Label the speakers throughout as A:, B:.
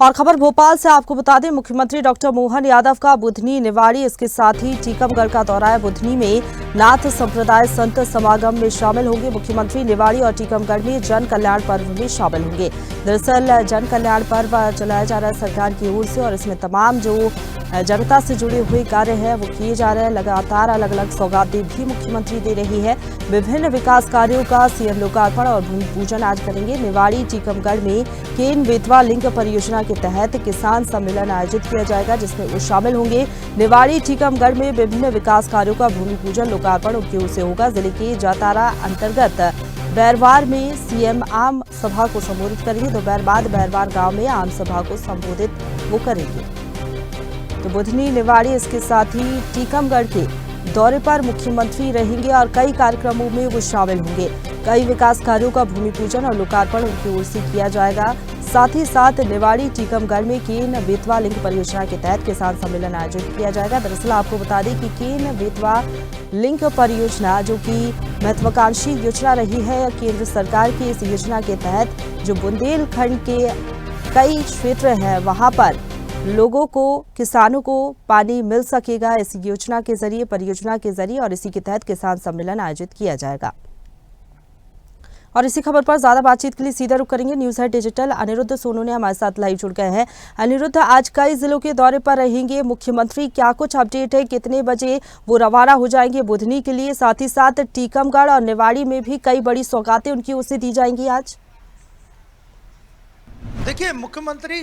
A: और खबर भोपाल से आपको बता दें, मुख्यमंत्री डॉक्टर मोहन यादव का बुधनी, निवाड़ी, इसके साथ ही टीकमगढ़ का दौरा है। बुधनी में नाथ संप्रदाय संत समागम में शामिल होंगे मुख्यमंत्री। निवाड़ी और टीकमगढ़ में जन कल्याण पर्व में शामिल होंगे। दरअसल जन कल्याण पर्व चलाया जा रहा है सरकार की ओर से और इसमें तमाम जो जनता से जुड़े हुए कार्य हैं वो किए जा रहे हैं। लगातार अलग अलग सौगातें भी मुख्यमंत्री दे रही है। विभिन्न विकास कार्यों का सीएम लोकार्पण और भूमि पूजन आज करेंगे। निवाड़ी टीकमगढ़ में केन बेतवा लिंक परियोजना के तहत किसान सम्मेलन आयोजित किया जाएगा, जिसमें वो शामिल होंगे। निवाड़ी टीकमगढ़ में विभिन्न विकास कार्यों का भूमि पूजन लोकार्पण उनकी ओर से होगा। जिले के जातारा अंतर्गत बैरवार में सीएम आम सभा को संबोधित करेंगे। दोपहर बाद बैरवार गांव में आम सभा को संबोधित वो करेंगे। तो बुधनी, निवाड़ी, इसके साथ ही टीकमगढ़ के दौरे पर मुख्यमंत्री रहेंगे और कई कार्यक्रमों में वो शामिल होंगे। कई विकास कार्यों का भूमि पूजन और लोकार्पण उनकी ओर से किया जाएगा। साथ ही साथ निवाड़ी टीकमगढ़ में केन बेतवा लिंक परियोजना के तहत किसान सम्मेलन आयोजित किया जाएगा। दरअसल आपको बता दें कि केन बेतवा लिंक परियोजना जो कि महत्वाकांक्षी योजना रही है केंद्र सरकार की, इस योजना के तहत जो बुंदेलखंड के कई क्षेत्र हैं वहां पर लोगों को, किसानों को पानी मिल सकेगा इस योजना के जरिए, परियोजना के जरिए, और इसी के तहत किसान सम्मेलन आयोजित किया जाएगा। और इसी खबर पर ज्यादा बातचीत के लिए सीधा रुख करेंगे news head digital Anirudh Sonu ने हमारे साथ लाइव जुड़ गए हैं। अनिरुद्ध, आज कई जिलों के दौरे पर रहेंगे मुख्यमंत्री, क्या कुछ अपडेट है? कितने बजे वो रवाना हो जाएंगे बुधनी के लिए? साथ ही साथ टीकमगढ़ और निवाड़ी में भी कई बड़ी सौगातें उनकी ओर से दी जाएंगी आज।
B: देखिए, मुख्यमंत्री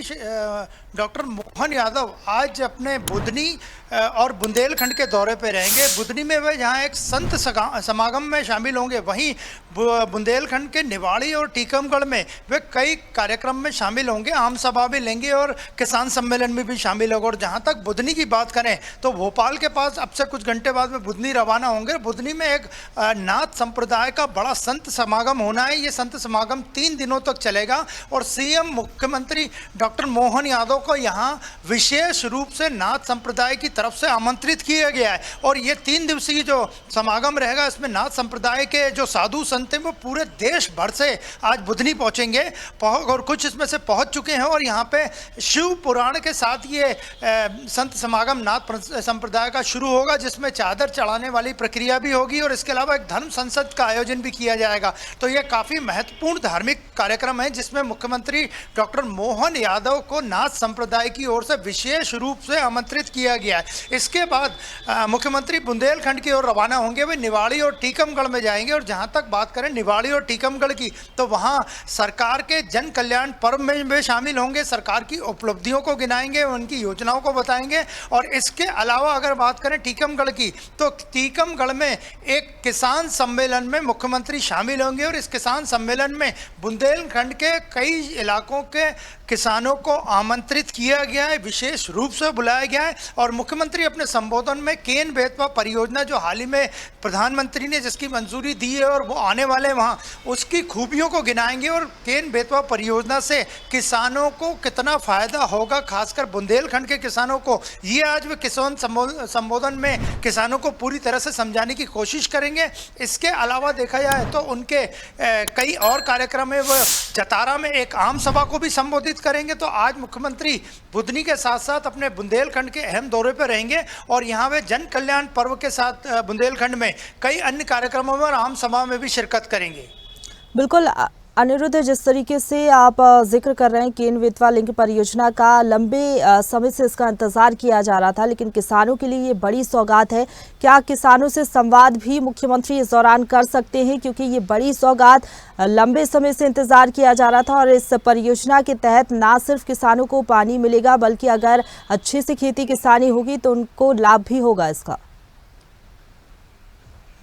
B: डॉक्टर मोहन यादव आज अपने बुधनी और बुंदेलखंड के दौरे पे रहेंगे। बुधनी में वे जहां एक संत समागम में शामिल होंगे, वहीं बुंदेलखंड के निवाड़ी और टीकमगढ़ में वे कई कार्यक्रम में शामिल होंगे, आम सभा भी लेंगे और किसान सम्मेलन में भी शामिल होंगे। और जहां तक बुधनी की बात करें तो भोपाल के पास अब से कुछ घंटे बाद में बुधनी रवाना होंगे। बुधनी में एक नाथ संप्रदाय का बड़ा संत समागम होना है। ये संत समागम 3 दिनों तक चलेगा और सीएम मुख्यमंत्री डॉक्टर मोहन यादव को यहाँ विशेष रूप से नाथ संप्रदाय की तरफ से आमंत्रित किया गया है। और ये 3 दिवसीय जो समागम रहेगा, इसमें नाथ संप्रदाय के जो साधु संत हैं वो पूरे देश भर से आज बुधनी पहुँचेंगे और कुछ इसमें से पहुँच चुके हैं। और यहाँ पे शिव पुराण के साथ ये संत समागम नाथ संप्रदाय का शुरू होगा, जिसमें चादर चढ़ाने वाली प्रक्रिया भी होगी और इसके अलावा एक धर्म संसद का आयोजन भी किया जाएगा। तो ये काफ़ी महत्वपूर्ण धार्मिक कार्यक्रम है जिसमें मुख्यमंत्री डॉक्टर मोहन यादव को नाथ संप्रदाय की ओर से विशेष रूप से आमंत्रित किया गया है। इसके बाद मुख्यमंत्री बुंदेलखंड की ओर रवाना होंगे। वे निवाड़ी और टीकमगढ़ में जाएंगे। और जहां तक बात करें निवाड़ी और टीकमगढ़ की, तो वहां सरकार के जन कल्याण पर्व में वे शामिल होंगे, सरकार की उपलब्धियों को गिनाएंगे, उनकी योजनाओं को बताएंगे। और इसके अलावा अगर बात करें टीकमगढ़ की, तो टीकमगढ़ में एक किसान सम्मेलन में मुख्यमंत्री शामिल होंगे और इस किसान सम्मेलन में बुंदेलखंड के कई इलाकों के किसानों को आमंत्रित किया गया है, विशेष रूप से बुलाया गया है। और मुख्यमंत्री अपने संबोधन में केन बेतवा परियोजना जो हाल ही में प्रधानमंत्री ने जिसकी मंजूरी दी है और वो आने वाले वहाँ, उसकी खूबियों को गिनाएंगे और केन बेतवा परियोजना से किसानों को कितना फ़ायदा होगा, खासकर बुंदेलखंड के किसानों को, ये आज वे किसान संबोधन में किसानों को पूरी तरह से समझाने की कोशिश करेंगे। इसके अलावा देखा जाए तो उनके कई और कार्यक्रम है। वह जतारा में एक आम सभा को भी संबोधित करेंगे। तो आज मुख्यमंत्री बुधनी के साथ साथ अपने बुंदेलखंड के अहम दौरे पर रहेंगे और यहाँ वे जन कल्याण पर्व के साथ बुंदेलखंड में कई अन्य कार्यक्रमों में और आम सभा में भी शिरकत करेंगे।
A: बिल्कुल अनिरुद्ध, जिस तरीके से आप जिक्र कर रहे हैं केन बेतवा लिंक परियोजना का, लंबे समय से इसका इंतजार किया जा रहा था, लेकिन किसानों के लिए ये बड़ी सौगात है। क्या किसानों से संवाद भी मुख्यमंत्री इस दौरान कर सकते हैं, क्योंकि ये बड़ी सौगात लंबे समय से इंतजार किया जा रहा था और इस परियोजना के तहत ना सिर्फ किसानों को पानी मिलेगा, बल्कि अगर अच्छे से खेती किसानी होगी तो उनको लाभ भी होगा इसका।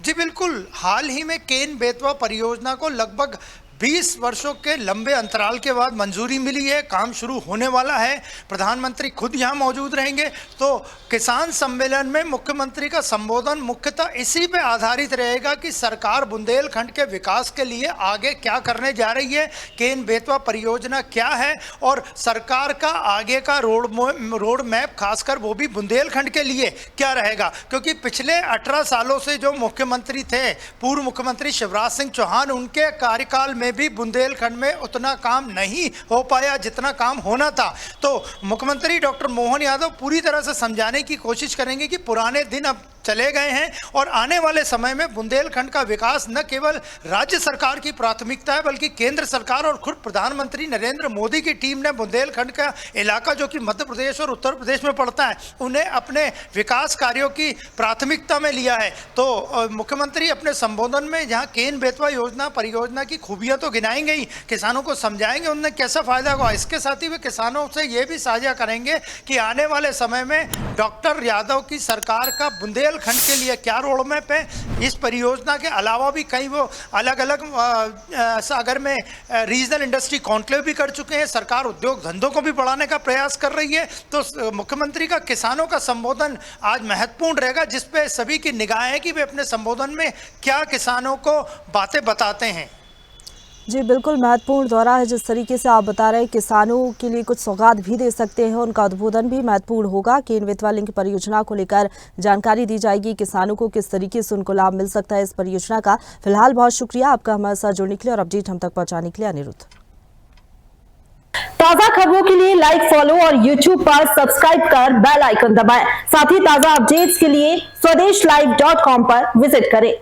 B: जी बिल्कुल, हाल ही में केन बेतवा परियोजना को लगभग 20 वर्षों के लंबे अंतराल के बाद मंजूरी मिली है। काम शुरू होने वाला है। प्रधानमंत्री खुद यहाँ मौजूद रहेंगे। तो किसान सम्मेलन में मुख्यमंत्री का संबोधन मुख्यतः इसी पे आधारित रहेगा कि सरकार बुंदेलखंड के विकास के लिए आगे क्या करने जा रही है, केन बेतवा परियोजना क्या है और सरकार का आगे का रोड मैप, खासकर वो भी बुंदेलखंड के लिए क्या रहेगा। क्योंकि पिछले 18 सालों से जो मुख्यमंत्री थे, पूर्व मुख्यमंत्री शिवराज सिंह चौहान, उनके कार्यकाल में में भी बुंदेलखंड में उतना काम नहीं हो पाया जितना काम होना था। तो मुख्यमंत्री डॉक्टर मोहन यादव पूरी तरह से समझाने की कोशिश करेंगे कि पुराने दिन अब चले गए हैं और आने वाले समय में बुंदेलखंड का विकास न केवल राज्य सरकार की प्राथमिकता है बल्कि केंद्र सरकार और खुद प्रधानमंत्री नरेंद्र मोदी की टीम ने बुंदेलखंड का इलाका जो कि मध्य प्रदेश और उत्तर प्रदेश में पड़ता है उन्हें अपने विकास कार्यों की प्राथमिकता में लिया है। तो मुख्यमंत्री अपने संबोधन में जहां केन बेतवा योजना परियोजना की खूबियां तो गिनाएंगे ही, किसानों को समझाएंगे उन्हें कैसा फायदा हुआ। इसके साथ ही वे किसानों से ये भी साझा करेंगे कि आने वाले समय में डॉक्टर यादव की सरकार का बुंदेलखंड के लिए क्या रोड मैप है। इस परियोजना के अलावा भी कई वो अलग अलग सागर में रीजनल इंडस्ट्री कॉन्क्लेव भी कर चुके हैं। सरकार उद्योग धंधों को भी बढ़ाने का प्रयास कर रही है। तो मुख्यमंत्री का किसानों का संबोधन आज महत्वपूर्ण रहेगा, जिसपे सभी की निगाह है कि वे अपने संबोधन में क्या किसानों को बातें बताते हैं।
A: जी बिल्कुल महत्वपूर्ण दौरा है। जिस तरीके से आप बता रहे हैं किसानों के लिए कुछ सौगात भी दे सकते हैं, उनका उद्बोधन भी महत्वपूर्ण होगा। केन बेतवा लिंक परियोजना को लेकर जानकारी दी जाएगी, किसानों को किस तरीके से उनको लाभ मिल सकता है इस परियोजना का। फिलहाल बहुत शुक्रिया आपका हमारे साथ जुड़ने के लिए और अपडेट हम तक पहुंचाने के लिए अनिरुद्ध।
C: ताजा खबरों के लिए लाइक, फॉलो और YouTube पर सब्सक्राइब कर बेल आइकन दबाएं। साथ ही ताजा अपडेट्स के लिए स्वदेशलाइव.com पर विजिट करें।